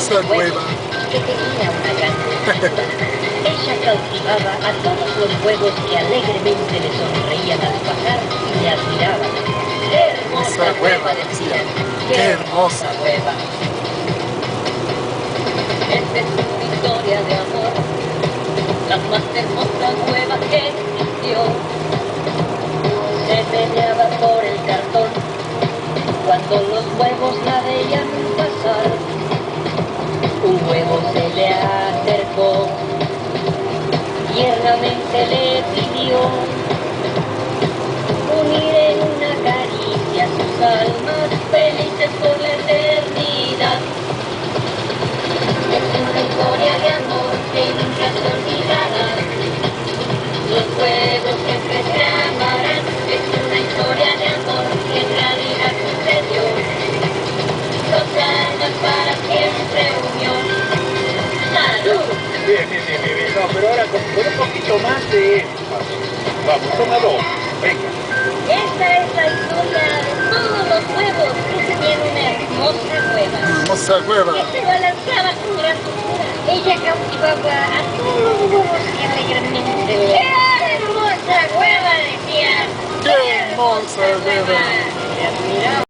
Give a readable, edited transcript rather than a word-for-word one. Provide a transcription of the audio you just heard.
hermosa hueva. Que tenía una gran dulzura. Ella cautivaba a todos los huevos que alegremente le sonreían al pasar y le admiraban. ¡Qué hermosa hueva!, decían. ¡Qué hermosa hueva! Esta es una historia de amor, la más hermosa hueva que existió. Se meneaba por el cartón cuando los huevos la veían pasar. Un huevo se le acercó, tiernamente le pidió unir en una caricia sus almas felices por la eternidad. Es una historia de amor que nunca se olvidará. Los huevos siempre se amarán. Es una historia de amor que en realidad sucedió. Dos almas para siempre unión. ¡Salud! Bien. No, pero ahora con un poquito más de énfasis. Vamos, toma dos. Venga. Esta es la historia de todos los huevos que tenían una hermosa hueva. Hermosa hueva. Que se balanceaba con gran dulzura. Ella cautivaba a todos los huevos que alegremente le... ¡Qué hermosa hueva!, decían. ¡Qué hermosa hueva! Le admiraban.